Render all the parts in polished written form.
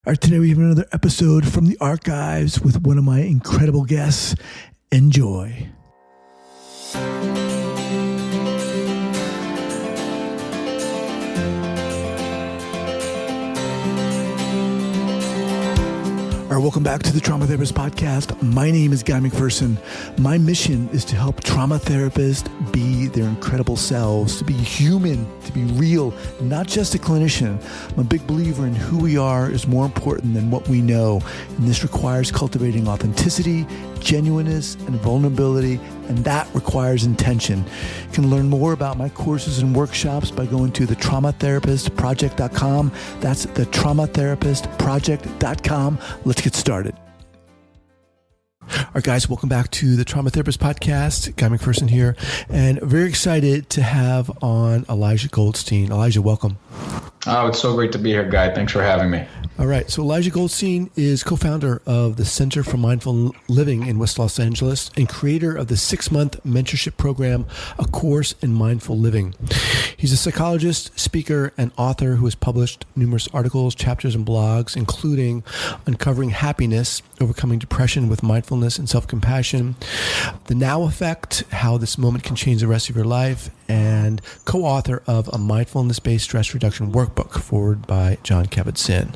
All right, today we have another episode from the archives with one of my incredible guests. Enjoy. All right, welcome back to the Trauma Therapist Podcast. My name is Guy McPherson. My mission is to help trauma therapists be their incredible selves, to be human, to be real, not just a clinician. I'm a big believer in who we are is more important than what we know. And this requires cultivating authenticity, genuineness, and vulnerability, and that requires intention. You can learn more about my courses and workshops by going to thetraumatherapistproject.com. That's thetraumatherapistproject.com. Let's get started. All right, guys, welcome back to the Trauma Therapist Podcast. Guy McPherson here, and very excited to have on Elisha Goldstein. Elisha, welcome. Oh, it's so great to be here, Guy. Thanks for having me. All right. So Elisha Goldstein is co-founder of the Center for Mindful Living in West Los Angeles and creator of the 6-month mentorship program, A Course in Mindful Living. He's a psychologist, speaker, and author who has published numerous articles, chapters, and blogs, including Uncovering Happiness, Overcoming Depression with Mindfulness and Self-Compassion, The Now Effect, How This Moment Can Change the Rest of Your Life, and co-author of a mindfulness-based stress reduction workbook forwarded by John Kabat-Zinn.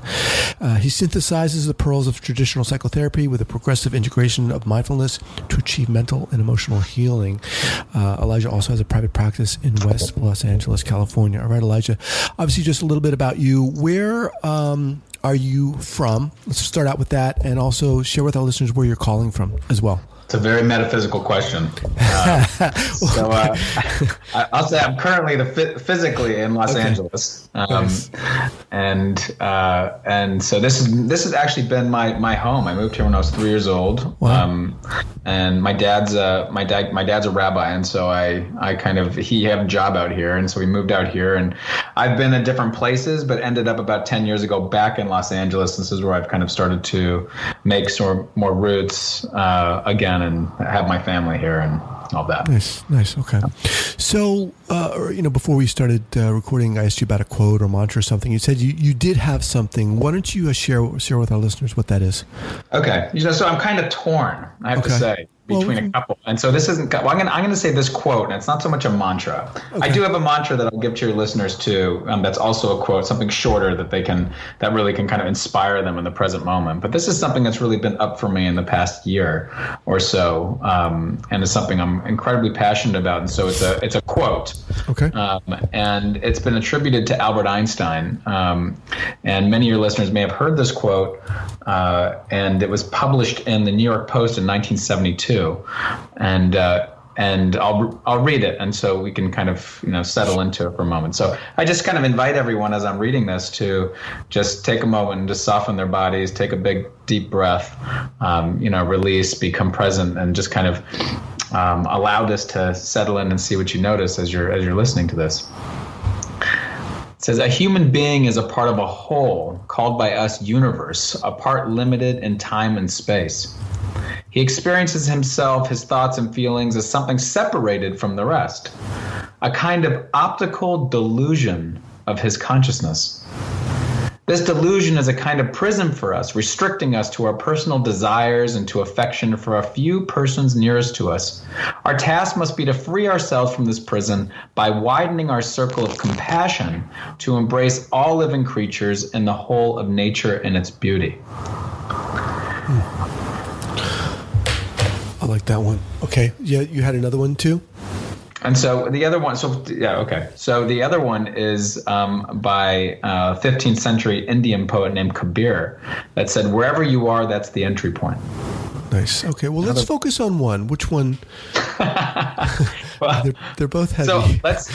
He synthesizes the pearls of traditional psychotherapy with a progressive integration of mindfulness to achieve mental and emotional healing. Elisha also has a private practice in West Los Angeles, California. All right, Elisha, obviously just a little bit about you. Where are you from? Let's start out with that, and also share with our listeners where you're calling from as well. It's a very metaphysical question. I'll say I'm currently physically in Los Angeles, nice. and so this has actually been my home. I moved here when I was 3 years old. Wow. And my dad's a rabbi, and so he had a job out here, and so we moved out here. And I've been in different places, but ended up about 10 years ago back in Los Angeles. This is where I've kind of started to make some more roots again, and have my family here and all that. Nice. Okay. So, before we started recording, I asked you about a quote or mantra or something. You said you did have something. Why don't you share with our listeners what that is? Okay. So I'm kind of torn, I have to say, between a couple. And so this isn't, I'm going to say this quote, and it's not so much a mantra. Okay. I do have a mantra that I'll give to your listeners too. That's also a quote, something shorter that really can kind of inspire them in the present moment. But this is something that's really been up for me in the past year or so. And it's something I'm incredibly passionate about. And so it's a quote. Okay. And it's been attributed to Albert Einstein. And many of your listeners may have heard this quote. And it was published in the New York Post in 1972. And I'll read it, and so we can kind of settle into it for a moment. So I just kind of invite everyone as I'm reading this to just take a moment and just soften their bodies, take a big deep breath, release, become present, and just kind of allow this to settle in and see what you notice as you're listening to this. It says, a human being is a part of a whole called by us universe, a part limited in time and space. He experiences himself, his thoughts and feelings as something separated from the rest, a kind of optical delusion of his consciousness. This delusion is a kind of prison for us, restricting us to our personal desires and to affection for a few persons nearest to us. Our task must be to free ourselves from this prison by widening our circle of compassion to embrace all living creatures and the whole of nature and its beauty. I like that one. Okay. Yeah, you had another one too? And so the other one, So the other one is by a 15th century Indian poet named Kabir that said, wherever you are, that's the entry point. Nice. Okay. Well, let's focus on one. Which one? Well, they're both heavy. So let's,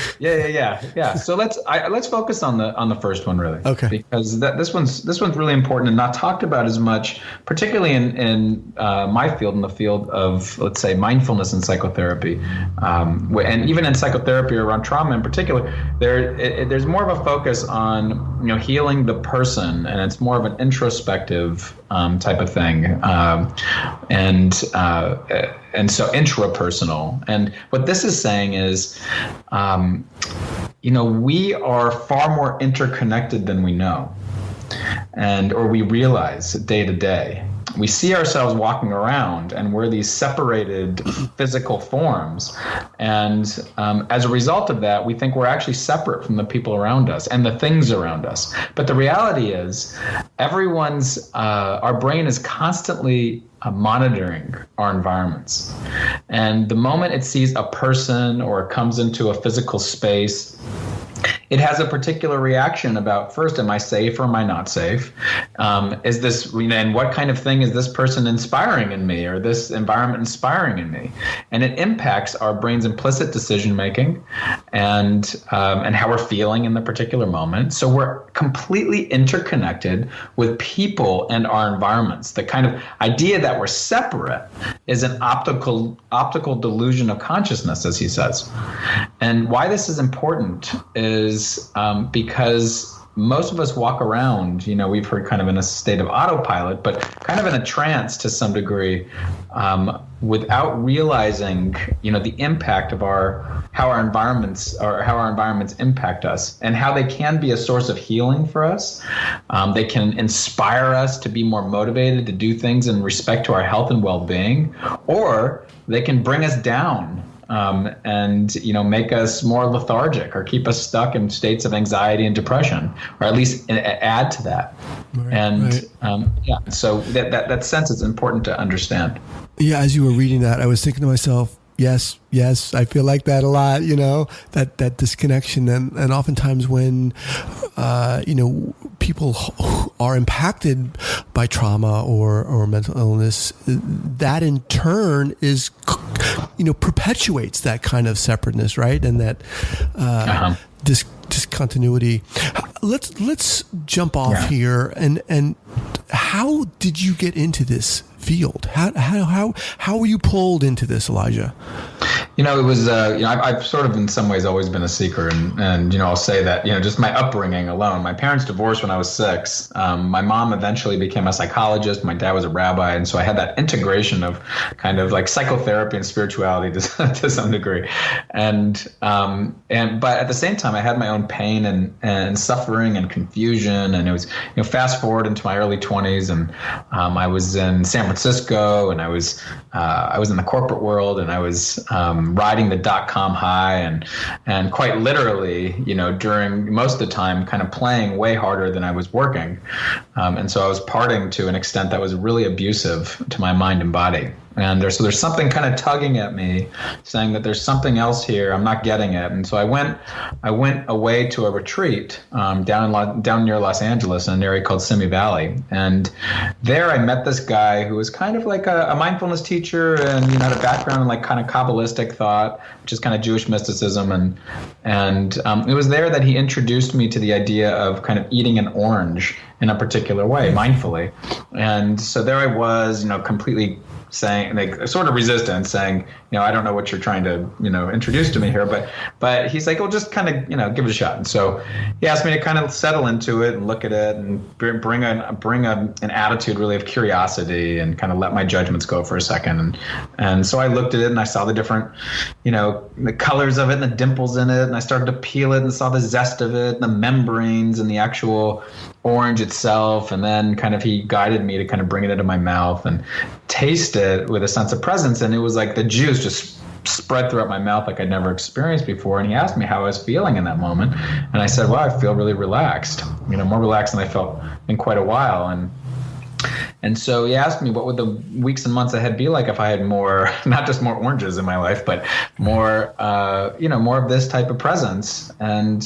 So let's focus on the first one really. Okay. Because this one's really important and not talked about as much, particularly in my field, in the field of, let's say, mindfulness and psychotherapy, and even in psychotherapy around trauma in particular. There's more of a focus on healing the person, and it's more of an introspective type of thing, and so intrapersonal. And what this is saying is, we are far more interconnected than we know. or we realize day to day. We see ourselves walking around, and we're these separated physical forms. And as a result of that, we think we're actually separate from the people around us and the things around us. But the reality is, our brain is constantly monitoring our environments. And the moment it sees a person or it comes into a physical space, it has a particular reaction about, first, am I safe or am I not safe? Is this, and what kind of thing is this person inspiring in me, or this environment inspiring in me? And it impacts our brain's implicit decision making and how we're feeling in the particular moment. So we're completely interconnected with people and our environments. The kind of idea that we're separate is an optical delusion of consciousness, as he says. And why this is important is because most of us walk around, we've heard kind of in a state of autopilot, but kind of in a trance to some degree, without realizing, the impact of how our environments impact us, and how they can be a source of healing for us. They can inspire us to be more motivated to do things in respect to our health and well-being, or they can bring us down. And make us more lethargic, or keep us stuck in states of anxiety and depression, or at least add to that. So that sense is important to understand. Yeah, as you were reading that, I was thinking to myself, yes, I feel like that a lot, that disconnection. And oftentimes when, people are impacted by trauma or mental illness, that in turn is, perpetuates that kind of separateness, right? And that discontinuity. Let's jump off here. And how did you get into this field? How were you pulled into this, Elijah? It was, I've sort of in some ways always been a seeker, and I'll say that, just my upbringing alone. My parents divorced when I was 6. My mom eventually became a psychologist. My dad was a rabbi. And so I had that integration of kind of like psychotherapy and spirituality to some degree. But at the same time, I had my own pain and suffering and confusion. And it was, fast forward into my early 20s, and I was in San Francisco, and I was in the corporate world, and I was riding the .com high, and quite literally, during most of the time, kind of playing way harder than I was working, and so I was partying to an extent that was really abusive to my mind and body. And there's something kind of tugging at me, saying that there's something else here. I'm not getting it. And so I went away to a retreat down near Los Angeles in an area called Simi Valley. And there I met this guy who was kind of like a mindfulness teacher, and had a background in like kind of Kabbalistic thought, which is kind of Jewish mysticism. And it was there that he introduced me to the idea of kind of eating an orange in a particular way, mindfully. And so there I was, completely saying, like, sort of resistant, saying, I don't know what you're trying to, introduce to me here, but he's like, well, just kind of, give it a shot. And so he asked me to kind of settle into it and look at it and bring an attitude really of curiosity, and kind of let my judgments go for a second. And so I looked at it, and I saw the different, the colors of it and the dimples in it, and I started to peel it and saw the zest of it and the membranes and the actual orange itself. And then kind of he guided me to kind of bring it into my mouth and taste it with a sense of presence. And it was like the juice just spread throughout my mouth like I'd never experienced before. And he asked me how I was feeling in that moment. And I said, well, I feel really relaxed, more relaxed than I felt in quite a while. And so he asked me, what would the weeks and months ahead be like if I had more, not just more oranges in my life, but more, more of this type of presence. And,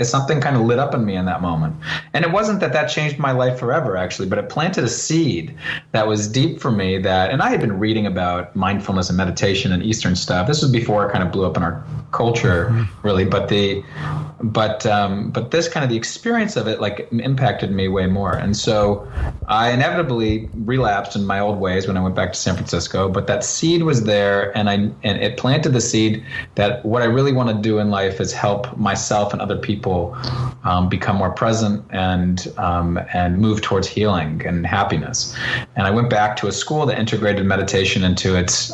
something kind of lit up in me in that moment. And it wasn't that changed my life forever, actually, but it planted a seed that was deep for me and I had been reading about mindfulness and meditation and Eastern stuff. This was before it kind of blew up in our culture, really. But this kind of the experience of it, like, impacted me way more. And so I inevitably relapsed in my old ways when I went back to San Francisco, but that seed was there, and it planted the seed that what I really want to do in life is help myself and other people become more present and move towards healing and happiness. And I went back to a school that integrated meditation into its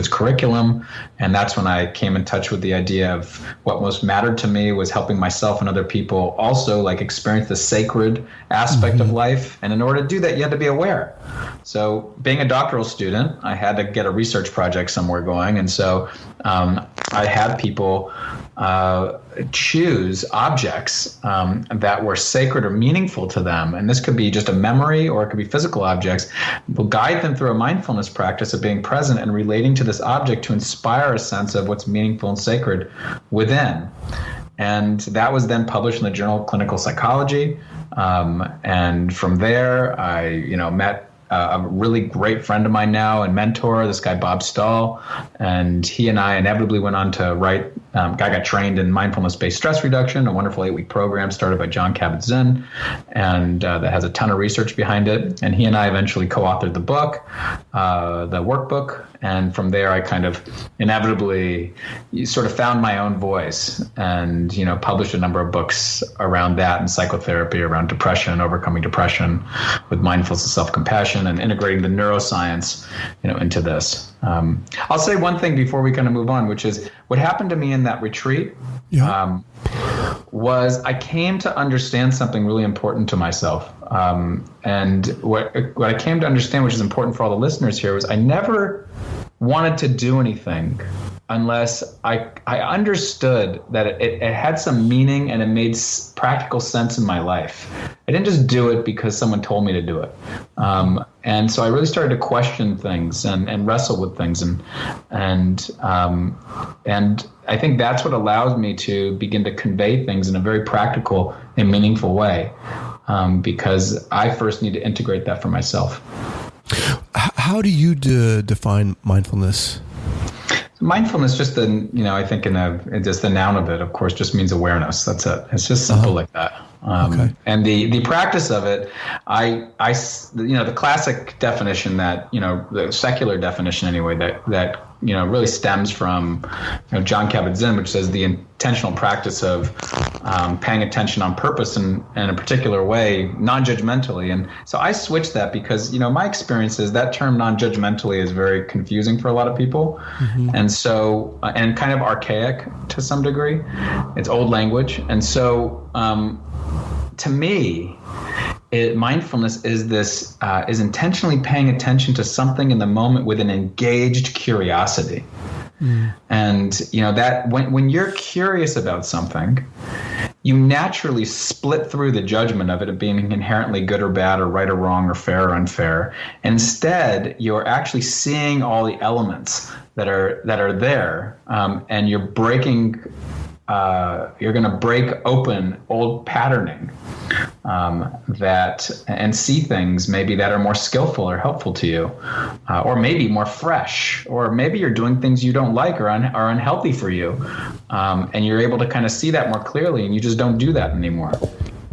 curriculum, and that's when I came in touch touch with the idea of what most mattered to me was helping myself and other people also like experience the sacred aspect of life. And in order to do that, you had to be aware. So being a doctoral student, I had to get a research project somewhere going. And so I had people choose objects that were sacred or meaningful to them. And this could be just a memory, or it could be physical objects. We'll guide them through a mindfulness practice of being present and relating to this object to inspire a sense of what's meaningful and sacred within. And that was then published in the Journal of Clinical Psychology. And from there, I met a really great friend of mine now and mentor, this guy Bob Stahl, and he and I inevitably went on to write. I got trained in mindfulness-based stress reduction, a wonderful 8-week program started by Jon Kabat-Zinn, and that has a ton of research behind it. And he and I eventually co-authored the book, the workbook, and from there I kind of inevitably sort of found my own voice and published a number of books around that and psychotherapy, around depression, overcoming depression with mindfulness and self-compassion, and integrating the neuroscience into this. I'll say one thing before we kind of move on, which is what happened to me in that retreat. Was I came to understand something really important to myself. And what I came to understand, which is important for all the listeners here, was I never wanted to do anything unless I understood that it had some meaning and it made practical sense in my life. I didn't just do it because someone told me to do it. And so I really started to question things and wrestle with things. And I think that's what allows me to begin to convey things in a very practical and meaningful way, because I first need to integrate that for myself. How do you define mindfulness? Mindfulness, just I think just the noun of it, of course, just means awareness. That's it. It's just simple like that. Okay. And the practice of it, the classic definition that, the secular definition anyway, that really stems from Jon Kabat-Zinn, which says the intentional practice of paying attention on purpose and in a particular way, non-judgmentally. And so I switched that because, my experience is that term non-judgmentally is very confusing for a lot of people. Mm-hmm. And so, and kind of archaic to some degree. It's old language. And so, to me, mindfulness is intentionally paying attention to something in the moment with an engaged curiosity. Mm. And that when you're curious about something, you naturally split through the judgment of it being inherently good or bad or right or wrong or fair or unfair. Instead, you're actually seeing all the elements that are there, and you're breaking. You're going to break open old patterning and see things maybe that are more skillful or helpful to you, or maybe more fresh, or maybe you're doing things you don't like or are unhealthy for you, and you're able to kind of see that more clearly, and you just don't do that anymore,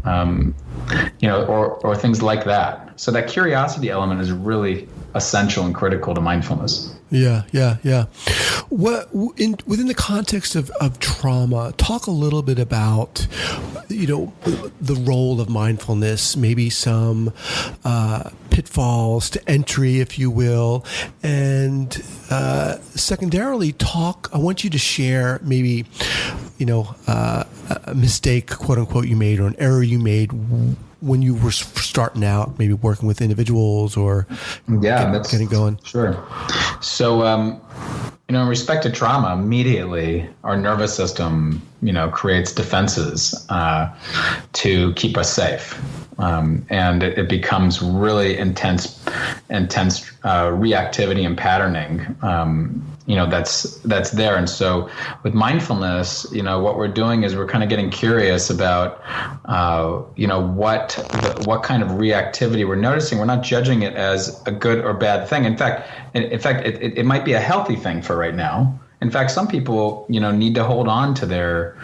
or things like that. So that curiosity element is really essential and critical to mindfulness. Yeah. Within the context of trauma, talk a little bit about, the role of mindfulness, maybe some pitfalls to entry, if you will, and secondarily, I want you to share maybe, a mistake, quote unquote, you made, or an error you made when you were starting out, maybe working with individuals or getting going. Sure. So, in respect to trauma, immediately our nervous system, creates defenses to keep us safe. And it becomes really intense reactivity and patterning, that's there. And so with mindfulness, what we're doing is we're kind of getting curious about, what kind of reactivity we're noticing. We're not judging it as a good or bad thing. In fact, it might be a healthy thing for right now. In fact, some people, need to hold on to their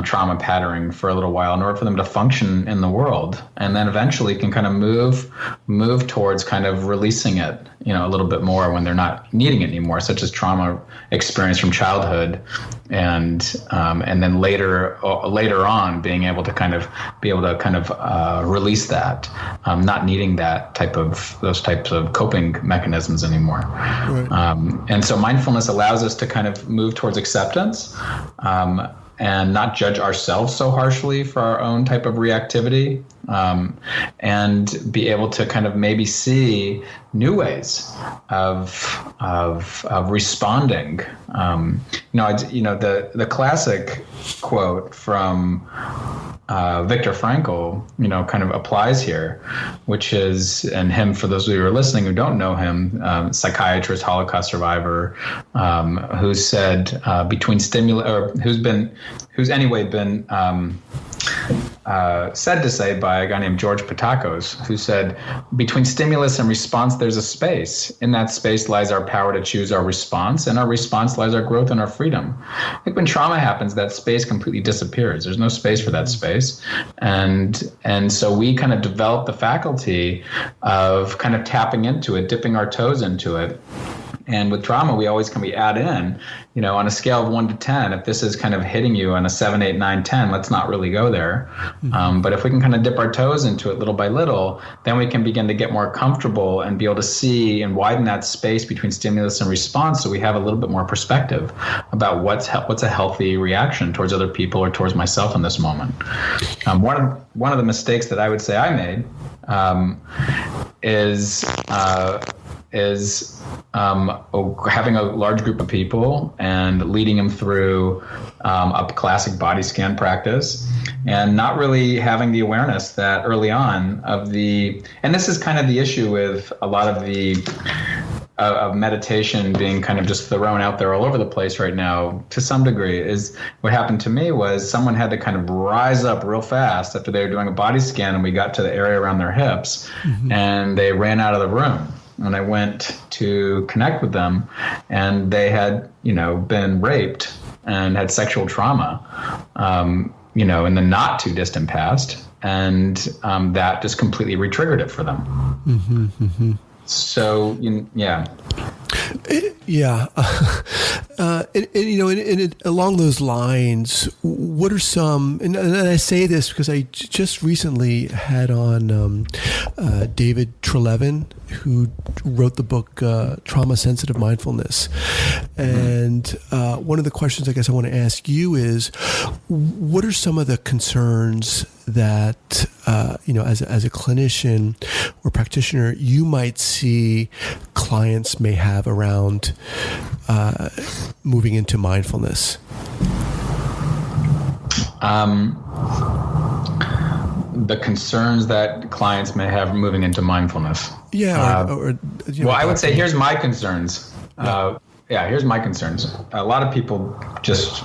trauma patterning for a little while in order for them to function in the world, and then eventually can kind of move towards kind of releasing it, a little bit more when they're not needing it anymore, such as trauma experience from childhood, and then later on being able to kind of release that, not needing those types of coping mechanisms anymore. Right. And so mindfulness allows us to kind kind of move towards acceptance, and not judge ourselves so harshly for our own type of reactivity, and be able to kind of maybe see new ways of responding. The classic quote from Viktor Frankl, kind of applies here, which is, and him, for those of you who are listening who don't know him, psychiatrist, Holocaust survivor, who said between stimulus, or who's anyway been said to say by a guy named George Patakos, who said, between stimulus and response, there's a space. In that space lies our power to choose our response, and our response lies our growth and our freedom. I think when trauma happens, that space completely disappears. There's no space for that space. And so we kind of develop the faculty of kind of tapping into it, dipping our toes into it. And with trauma, we add in, on a scale of 1 to 10, if this is kind of hitting you on a 7, 8, 9, 10, let's not really go there. But if we can kind of dip our toes into it little by little, then we can begin to get more comfortable and be able to see and widen that space between stimulus and response, so we have a little bit more perspective about what's a healthy reaction towards other people or towards myself in this moment. One of the mistakes that I would say I made is having a large group of people and leading them through a classic body scan practice, and not really having the awareness that early on and this is kind of the issue with a lot of of meditation being kind of just thrown out there all over the place right now to some degree, is what happened to me was someone had to kind of rise up real fast after they were doing a body scan, and we got to the area around their hips, and they ran out of the room. And I went to connect with them, and they had, been raped and had sexual trauma, in the not too distant past. And that just completely re-triggered it for them. So, yeah. Along those lines, what are some, and I say this because I just recently had on David Treleaven, who wrote the book Trauma Sensitive Mindfulness. And one of the questions I guess I want to ask you is, what are some of the concerns that, as a clinician or practitioner, you might see clients may have around moving into mindfulness? The concerns that clients may have moving into mindfulness. Yeah. I would say here's my concerns. Here's my concerns. A lot of people just,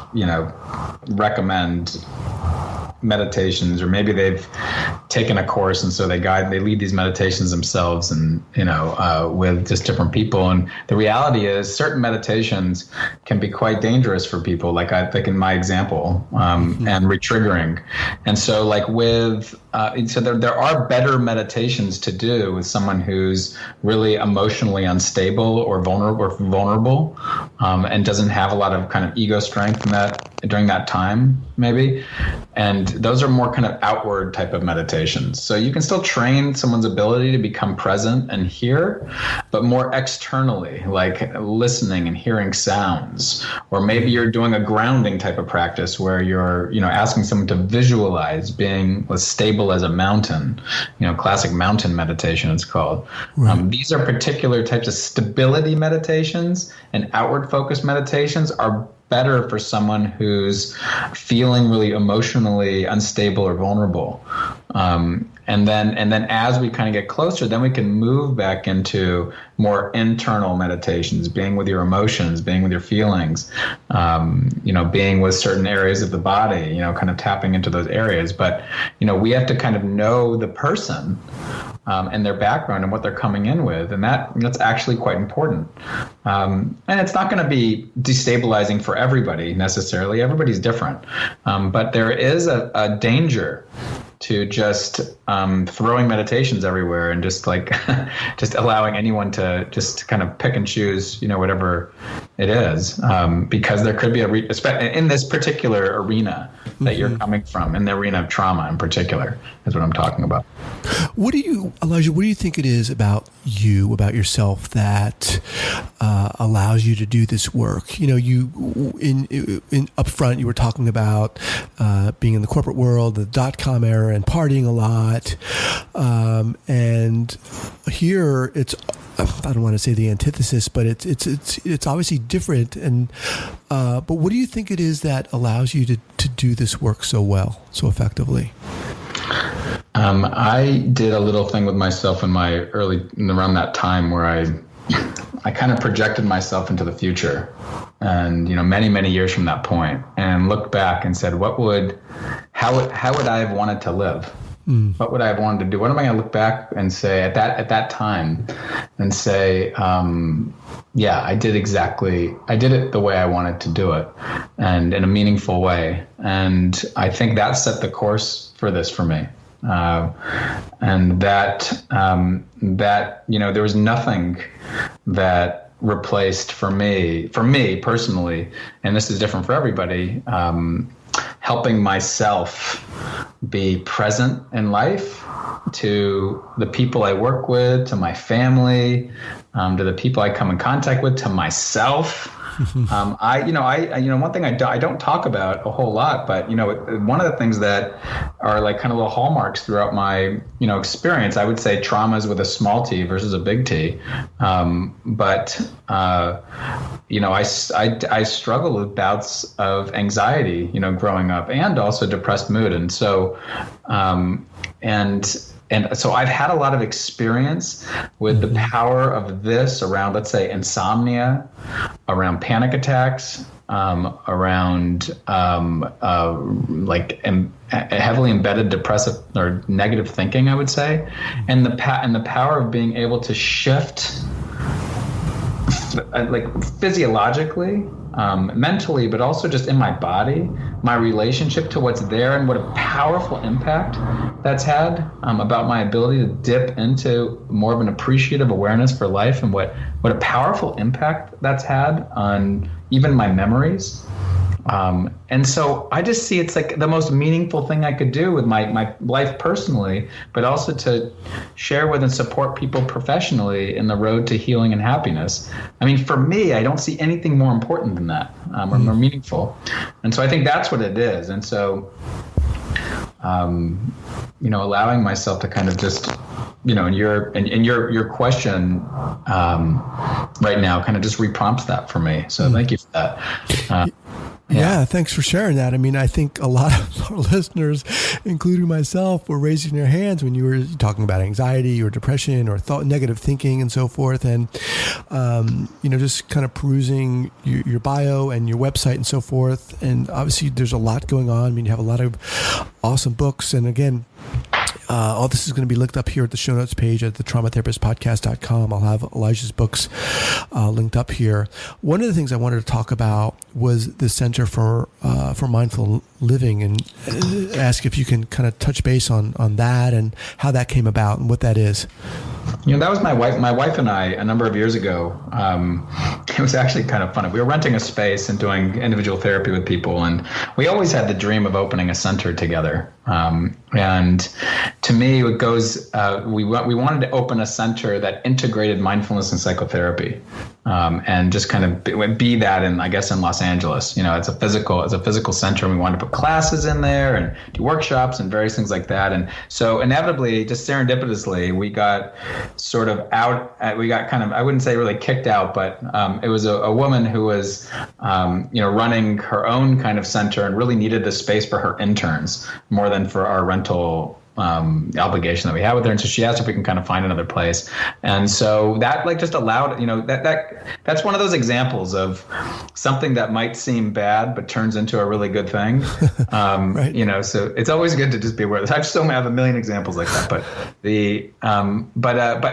recommend meditations, or maybe they've taken a course and so they lead these meditations themselves, and with just different people. And the reality is, certain meditations can be quite dangerous for people, like I think in my example, and re-triggering. And so there are better meditations to do with someone who's really emotionally unstable or vulnerable, and doesn't have a lot of kind of ego strength during that time, maybe. And those are more kind of outward type of meditations. So you can still train someone's ability to become present and hear, but more externally, like listening and hearing sounds. Or maybe you're doing a grounding type of practice where you're, asking someone to visualize being as stable as a mountain, classic mountain meditation it's called. Right. These are particular types of stability meditations, and outward focused meditations are better for someone who's feeling really emotionally unstable or vulnerable. And then as we kind of get closer, then we can move back into more internal meditations, being with your emotions, being with your feelings, being with certain areas of the body, kind of tapping into those areas. But, we have to kind of know the person and their background and what they're coming in with. And that's actually quite important. And it's not going to be destabilizing for everybody necessarily. Everybody's different. But there is a danger to just throwing meditations everywhere and just allowing anyone to just kind of pick and choose, whatever It is, because there could be in this particular arena that you're coming from, in the arena of trauma in particular, is what I'm talking about. Elijah, what do you think it is about yourself that allows you to do this work? You know, in up front, you were talking about being in the corporate world, the .com era, and partying a lot. And here I don't want to say the antithesis, but it's obviously different. And but what do you think it is that allows you to do this work so well, so effectively? I did a little thing with myself around that time where I kind of projected myself into the future, and many, many years from that point, and looked back and said, how would I have wanted to live? What would I have wanted to do? What am I going to look back and say at that time and say, yeah, I did it the way I wanted to do it, and in a meaningful way. And I think that set the course for this for me. And that there was nothing that replaced for me personally, and this is different for everybody, helping myself be present in life to the people I work with, to my family, to the people I come in contact with, to myself. One thing I don't talk about a whole lot, but one of the things that are like kind of little hallmarks throughout my experience, I would say traumas with a small T versus a big T. I struggled with bouts of anxiety, growing up, and also depressed mood, and so And so I've had a lot of experience with the power of this around, let's say, insomnia, around panic attacks, around heavily embedded depressive or negative thinking, I would say, and the power of being able to shift, like physiologically, mentally, but also just in my body, my relationship to what's there, and what a powerful impact that's had about my ability to dip into more of an appreciative awareness for life, and what a powerful impact that's had on even my memories. And so I just see it's like the most meaningful thing I could do with my life personally, but also to share with and support people professionally in the road to healing and happiness. I mean, for me, I don't see anything more important than that, or more meaningful. And so I think that's what it is. And so, allowing myself to kind of just, in your question right now kind of just reprompts that for me. So thank you for that. Yeah, thanks for sharing that. I mean, I think a lot of our listeners, including myself, were raising their hands when you were talking about anxiety or depression or negative thinking and so forth. And, just kind of perusing your bio and your website and so forth. And obviously there's a lot going on. I mean, you have a lot of awesome books. And again, all this is going to be linked up here at the show notes page at thetraumatherapistpodcast.com. I'll have Elijah's books linked up here. One of the things I wanted to talk about was the Center for Mindful Living, and ask if you can kind of touch base on that and how that came about and what that is. That was my wife and I a number of years ago. It was actually kind of funny. We were renting a space and doing individual therapy with people, and we always had the dream of opening a center together. And to me, it goes, we wanted to open a center that integrated mindfulness and psychotherapy, and just kind of be that in Los Angeles. It's a physical center, and we wanted to put classes in there and do workshops and various things like that. And so inevitably, just serendipitously, we got sort of out. We got kind of, I wouldn't say really kicked out, but it was a woman who was, running her own kind of center and really needed the space for her interns more than for our rental obligation that we have with her. And so she asked if we can kind of find another place. And so that just allowed, that's one of those examples of something that might seem bad, but turns into a really good thing. Right. So it's always good to just be aware of this. I just don't have a million examples like that,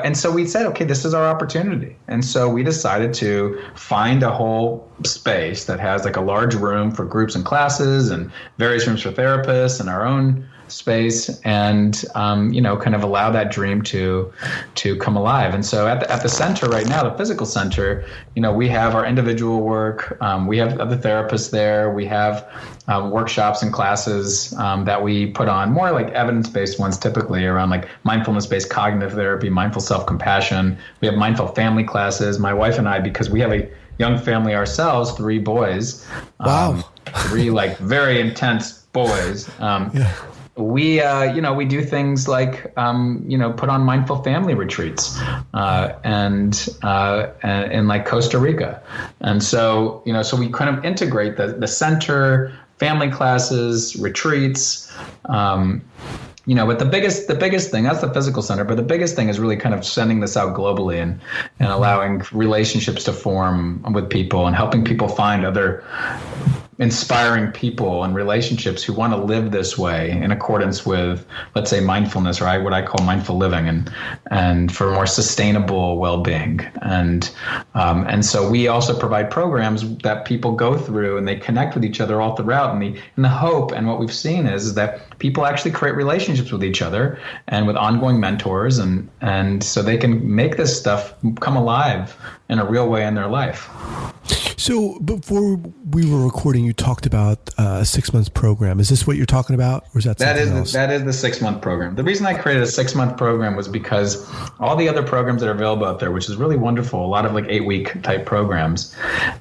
and so we said, okay, this is our opportunity. And so we decided to find a whole space that has like a large room for groups and classes and various rooms for therapists and our own space and, kind of allow that dream to come alive. And so at the center right now, the physical center, we have our individual work. We have other therapists there. We have workshops and classes that we put on, more like evidence-based ones, typically around like mindfulness-based cognitive therapy, mindful self-compassion. We have mindful family classes. My wife and I, because we have a young family ourselves, 3 boys, wow, 3 like very intense boys. We do things like, put on mindful family retreats, and in like Costa Rica. And so, so we kind of integrate the center, family classes, retreats, but the biggest thing, that's the physical center, but the biggest thing is really kind of sending this out globally and allowing relationships to form with people and helping people find other inspiring people and relationships who want to live this way in accordance with, let's say, mindfulness, or what I call mindful living, and for more sustainable well-being. And so we also provide programs that people go through and they connect with each other all throughout. And the hope and what we've seen is that people actually create relationships with each other and with ongoing mentors, and so they can make this stuff come alive in a real way in their life. So before we were recording, you talked about a 6-month program. Is this what you're talking about, or is that something else? That is the 6-month program. The reason I created a 6-month program was because all the other programs that are available out there, which is really wonderful, a lot of like 8-week type programs,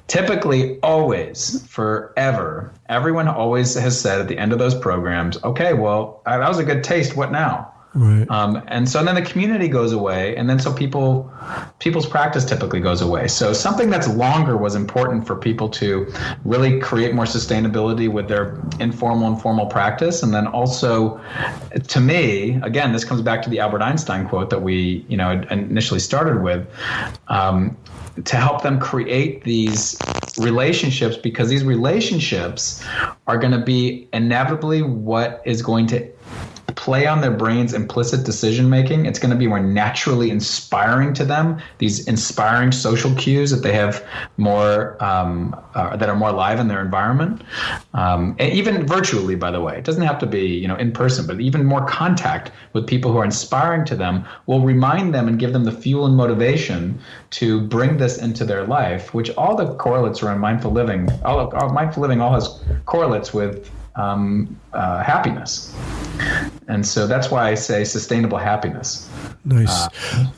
typically always, forever, everyone always has said at the end of those programs, okay, well, that was a good taste. What now? Right. And so then the community goes away, and then so people's practice typically goes away. So something that's longer was important for people to really create more sustainability with their informal and formal practice. And then also, to me, again, this comes back to the Albert Einstein quote that we, initially started with, to help them create these relationships, because these relationships are going to be inevitably what is going to play on their brain's implicit decision making. It's going to be more naturally inspiring to them, these inspiring social cues that they have more that are more alive in their environment, and even virtually, by the way. It doesn't have to be in person, but even more contact with people who are inspiring to them will remind them and give them the fuel and motivation to bring this into their life, which all the correlates around mindful living, all has correlates with happiness. And so that's why I say sustainable happiness. Nice.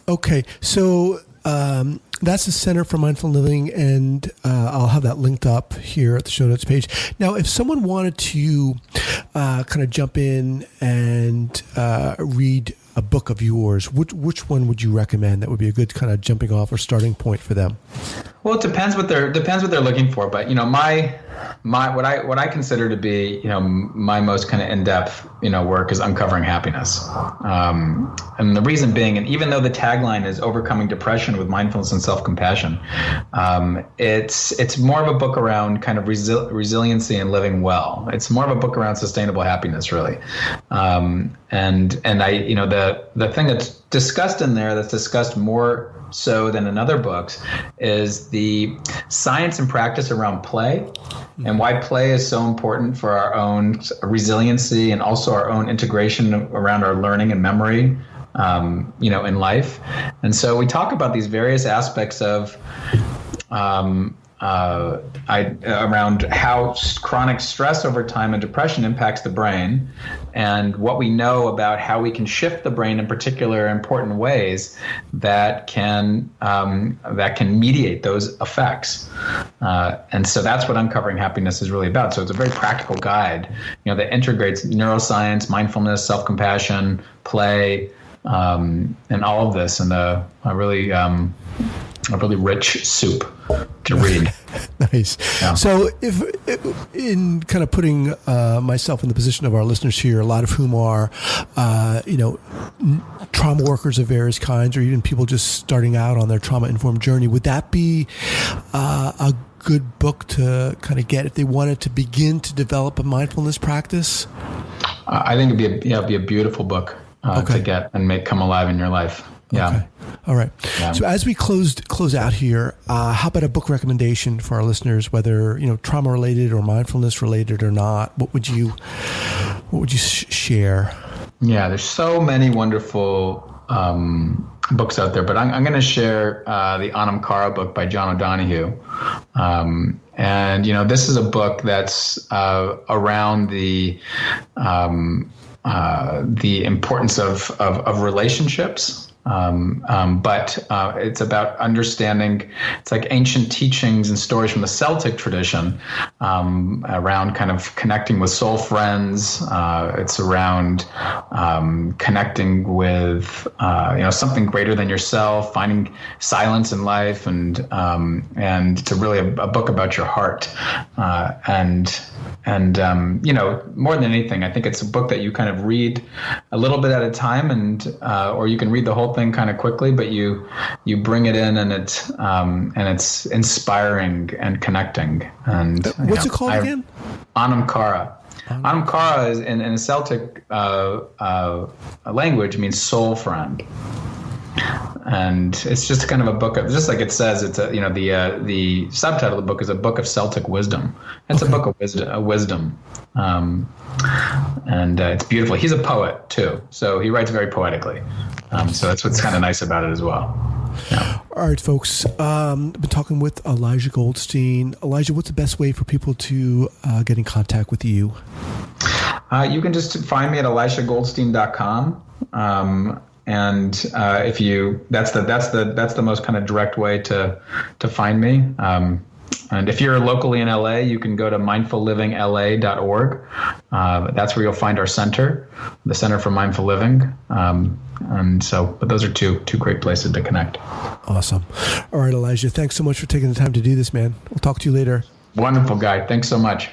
Okay. So that's the Center for Mindful Living, and I'll have that linked up here at the show notes page. Now, if someone wanted to kind of jump in and read a book of yours, which one would you recommend that would be a good kind of jumping off or starting point for them? Well, it depends what they're looking for, but what I consider to be my most kind of in-depth work is Uncovering Happiness, and the reason being, and even though the tagline is Overcoming Depression with Mindfulness and Self-Compassion, it's more of a book around kind of resiliency and living well. It's more of a book around sustainable happiness, really, and I the thing that's discussed in there, that's discussed more so than in other books, is the science and practice around play, and why play is so important for our own resiliency and also our own integration around our learning and memory, in life. And so we talk about these various aspects of around how chronic stress over time and depression impacts the brain, and what we know about how we can shift the brain in particular important ways that can mediate those effects. And so that's what Uncovering Happiness is really about. So it's a very practical guide, that integrates neuroscience, mindfulness, self-compassion, play, and all of this in a really rich soup to read. Nice. Yeah. So if in kind of putting myself in the position of our listeners here, a lot of whom are, trauma workers of various kinds, or even people just starting out on their trauma-informed journey, would that be a good book to kind of get if they wanted to begin to develop a mindfulness practice? I think it'd be a beautiful book to get and make come alive in your life. Yeah. All right. Yeah. So as we close out here, how about a book recommendation for our listeners, whether trauma related or mindfulness related or not? What would you share? Yeah, there's so many wonderful books out there, but I'm going to share the Anam Cara book by John O'Donohue. And this is a book that's around the importance of relationships. But it's about understanding. It's like ancient teachings and stories from the Celtic tradition around kind of connecting with soul friends. It's around connecting with something greater than yourself, finding silence in life, and it's really a book about your heart. And more than anything, I think it's a book that you kind of read a little bit at a time, and or you can read the whole thing kind of quickly, but you bring it in, and it's inspiring and connecting. And what's it called again? Anam cara. Anam cara is in a Celtic language means soul friend. And it's just kind of a book of, just like it says, it's the subtitle of the book is a book of Celtic wisdom. It's a book of wisdom. And it's beautiful. He's a poet too, so he writes very poetically. So that's what's kind of nice about it as well. Yeah. All right, folks. I've been talking with Elisha Goldstein. Elisha, what's the best way for people to get in contact with you? You can just find me at elishagoldstein.com. And if you, that's the most kind of direct way to find me. And if you're locally in LA, you can go to mindfullivingla.org. That's where you'll find our center, the Center for Mindful Living. But those are two great places to connect. Awesome. All right, Elisha, thanks so much for taking the time to do this, man. We'll talk to you later. Wonderful guy. Thanks so much.